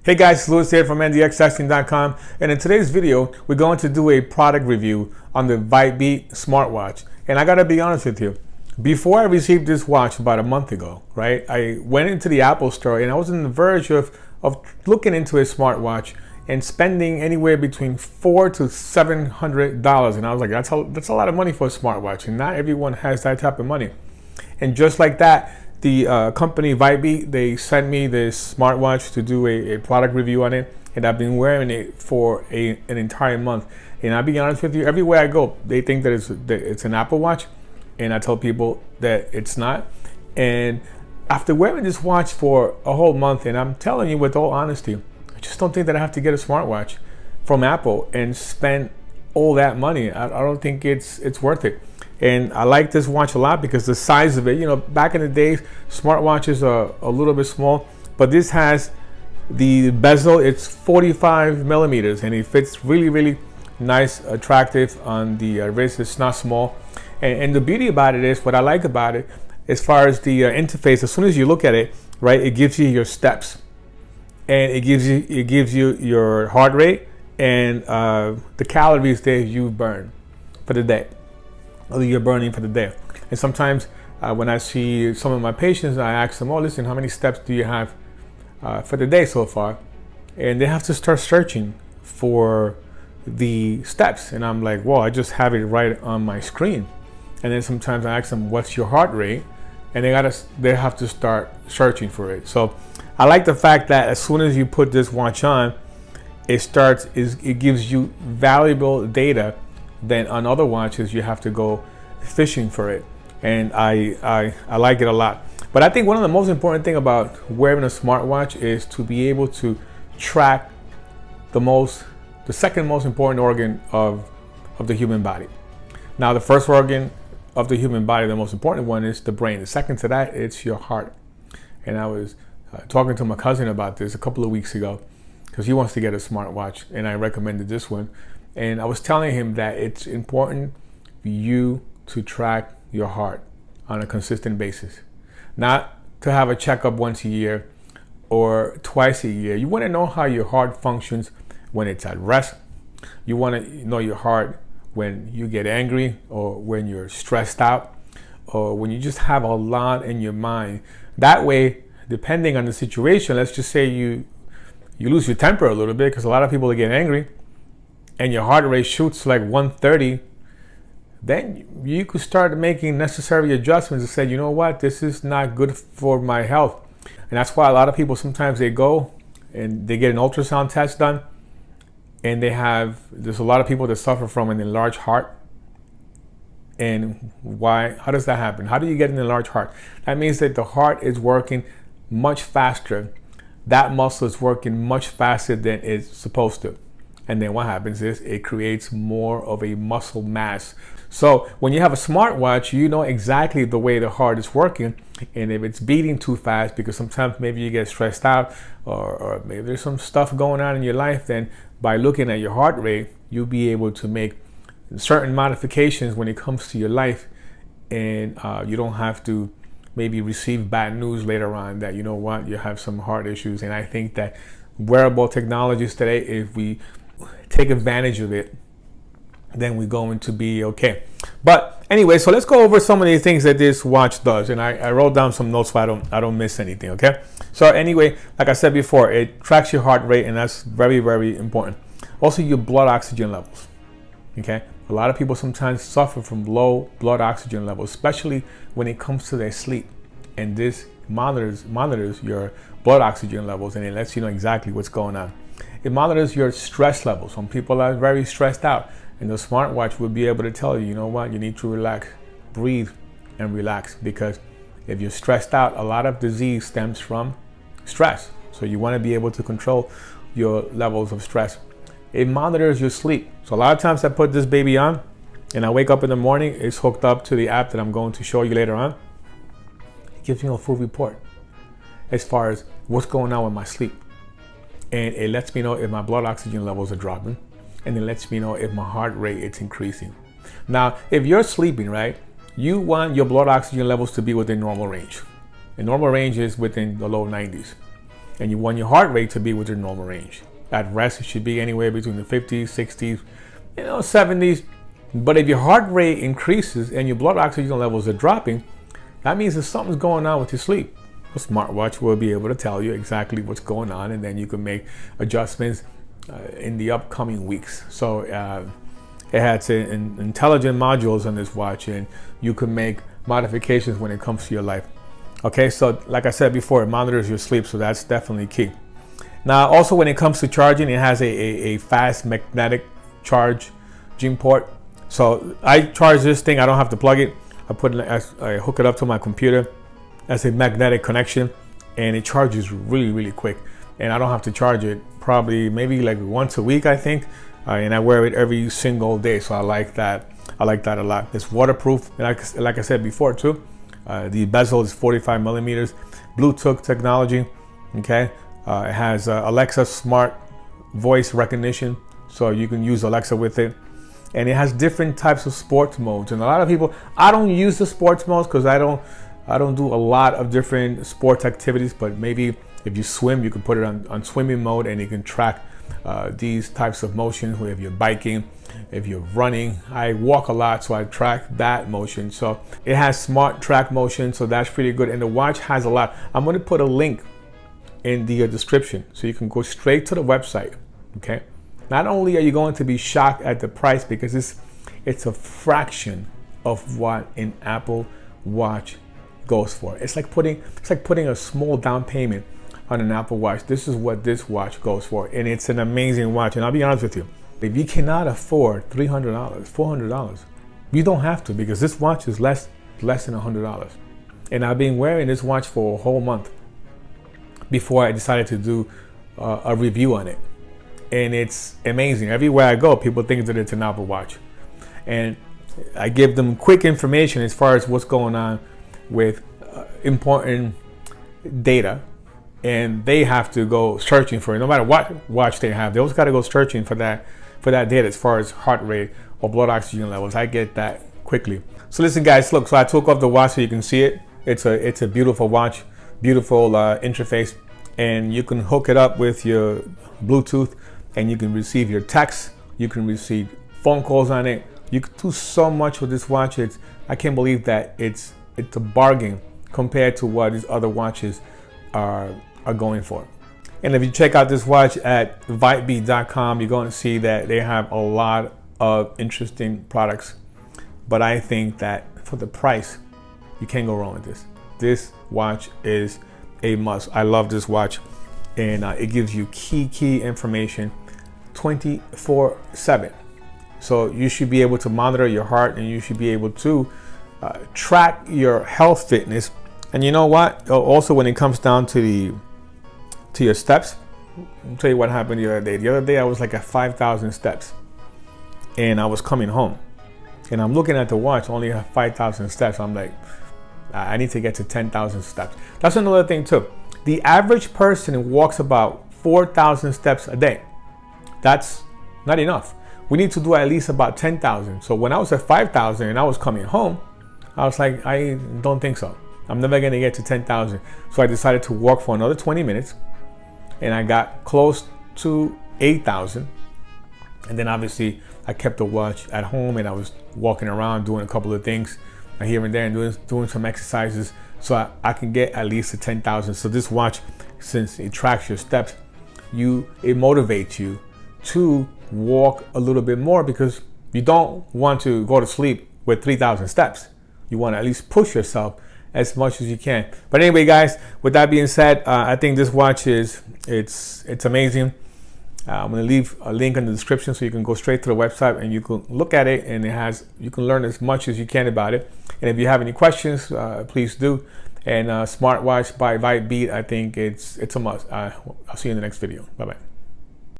Hey guys, Louis here from ndxtesting.com, and in today's video we're going to do a product review on the Vibeat smartwatch. And I gotta be honest with you, before I received this watch about a month ago, right, I went into the Apple store and I was on the verge of looking into a smartwatch and spending anywhere between $400 to $700, and I was like, that's a lot of money for a smartwatch, and not everyone has that type of money. And just like that, the company Vibeat, they sent me this smartwatch to do a product review on it, and I've been wearing it for an entire month. And I'll be honest with you, everywhere I go, they think that it's an Apple Watch, and I tell people that it's not. And after wearing this watch for a whole month, and I'm telling you with all honesty, I just don't think that I have to get a smartwatch from Apple and spend all that money. I don't think it's worth it. And I like this watch a lot because the size of it, you know, back in the days, smartwatches are a little bit small, but this has the bezel, it's 45 millimeters, and it fits really, really nice, attractive on the wrist. It's not small. And the beauty about it is, what I like about it, as far as the interface, as soon as you look at it, right, it gives you your steps, and it gives you your heart rate and the calories that you burn for the day, or you're burning for the day. And sometimes when I see some of my patients, I ask them, oh, listen, how many steps do you have for the day so far? And they have to start searching for the steps. And I'm like, well, I just have it right on my screen. And then sometimes I ask them, what's your heart rate? And they have to start searching for it. So I like the fact that as soon as you put this watch on, it gives you valuable data. Then on other watches you have to go fishing for it, and I like it a lot. But I think one of the most important thing about wearing a smartwatch is to be able to track the second most important organ of the human body. Now, the first organ of the human body, the most important one, is the brain. The second to that, it's your heart. And I was talking to my cousin about this a couple of weeks ago because he wants to get a smartwatch, and I recommended this one. And I was telling him that it's important for you to track your heart on a consistent basis. Not to have a checkup once a year or twice a year. You want to know how your heart functions when it's at rest. You want to know your heart when you get angry, or when you're stressed out, or when you just have a lot in your mind. That way, depending on the situation, let's just say you lose your temper a little bit, because a lot of people get angry, and your heart rate shoots like 130, then you could start making necessary adjustments and say, you know what, this is not good for my health. And that's why a lot of people, sometimes they go and they get an ultrasound test done, and there's a lot of people that suffer from an enlarged heart. And how does that happen? How do you get an enlarged heart? That means that the heart is working much faster. That muscle is working much faster than it's supposed to. And then what happens is it creates more of a muscle mass. So when you have a smartwatch, you know exactly the way the heart is working. And if it's beating too fast, because sometimes maybe you get stressed out, or maybe there's some stuff going on in your life, then by looking at your heart rate, you'll be able to make certain modifications when it comes to your life. And you don't have to maybe receive bad news later on that, you know what, you have some heart issues. And I think that wearable technologies today, if we take advantage of it, then we're going to be okay. But anyway, so let's go over some of the things that this watch does, and I wrote down some notes so I don't miss anything. Okay, so anyway, like I said before, it tracks your heart rate, and that's very, very important. Also, your blood oxygen levels. Okay, a lot of people sometimes suffer from low blood oxygen levels, especially when it comes to their sleep, and this monitors your blood oxygen levels, and it lets you know exactly what's going on. It monitors your stress levels. Some people are very stressed out, and the smartwatch will be able to tell you, you know what, you need to relax, breathe, and relax. Because if you're stressed out, a lot of disease stems from stress. So you want to be able to control your levels of stress. It monitors your sleep. So a lot of times I put this baby on, and I wake up in the morning, it's hooked up to the app that I'm going to show you later on. It gives me a full report as far as what's going on with my sleep. And it lets me know if my blood oxygen levels are dropping, and it lets me know if my heart rate is increasing. Now, if you're sleeping, right, you want your blood oxygen levels to be within normal range. And normal range is within the low 90s. and you want your heart rate to be within normal range. At rest, it should be anywhere between the 50s, 60s, 70s. But if your heart rate increases and your blood oxygen levels are dropping, that means that something's going on with your sleep. A smartwatch will be able to tell you exactly what's going on, and then you can make adjustments in the upcoming weeks. So it has intelligent modules on this watch, and you can make modifications when it comes to your life. Okay, so like I said before, it monitors your sleep, so that's definitely key. Now, also when it comes to charging, it has a fast magnetic charging port. So I charge this thing, I don't have to plug it. I hook it up to my computer as a magnetic connection, and it charges really, really quick. And I don't have to charge it probably maybe like once a week, I think. And I wear it every single day, so I like that. I like that a lot. It's waterproof, and like I said before too. The bezel is 45 millimeters, Bluetooth technology. Okay, it has Alexa smart voice recognition, so you can use Alexa with it. And it has different types of sports modes. And a lot of people, I don't use the sports modes because I don't do a lot of different sports activities. But maybe if you swim, you can put it on swimming mode, and you can track these types of motions. If you're biking, if you're running, I walk a lot, so I track that motion. So it has smart track motion, so that's pretty good. And the watch has a lot. I'm going to put a link in the description so you can go straight to the website. Okay, not only are you going to be shocked at the price, because it's a fraction of what an Apple Watch goes for. It's like putting a small down payment on an Apple Watch. This is what this watch goes for, and it's an amazing watch. And I'll be honest with you, if you cannot afford $300, $400, you don't have to, because this watch is less than $100. And I've been wearing this watch for a whole month before I decided to do a review on it. And it's amazing. Everywhere I go, people think that it's an Apple Watch. And I give them quick information as far as what's going on with important data. And they have to go searching for it. No matter what watch they have, they always got to go searching for that data as far as heart rate or blood oxygen levels. I get that quickly. So listen, guys, look. So I took off the watch so you can see it. It's a beautiful watch, beautiful interface, and you can hook it up with your Bluetooth, and you can receive your texts. You can receive phone calls on it. You can do so much with this watch. I can't believe that it's a bargain compared to what these other watches are going for. And if you check out this watch at Vibeat.com, you're going to see that they have a lot of interesting products. But I think that for the price, you can't go wrong with this. This watch is a must. I love this watch, and it gives you key information 24/7. So you should be able to monitor your heart, and you should be able to track your health fitness. And you know what? Also, when it comes down to your steps, I'll tell you what happened the other day. The other day I was like at 5,000 steps, and I was coming home, and I'm looking at the watch, only have 5,000 steps. I'm like, I need to get to 10,000 steps. That's another thing too. The average person walks about 4,000 steps a day. That's not enough. We need to do at least about 10,000. So when I was at 5,000 and I was coming home, I was like, I don't think so. I'm never gonna get to 10,000. So I decided to walk for another 20 minutes, and I got close to 8,000. And then obviously I kept the watch at home, and I was walking around doing a couple of things here and there, and doing some exercises, so I can get at least to 10,000. So this watch, since it tracks your steps, it motivates you to walk a little bit more, because you don't want to go to sleep with 3,000 steps. You want to at least push yourself as much as you can. But anyway, guys, with that being said, I think this watch it's amazing. I'm going to leave a link in the description so you can go straight to the website and you can look at it, and you can learn as much as you can about it. And if you have any questions, please do. And Smartwatch by Vibeat, I think it's a must. I'll see you in the next video. Bye bye.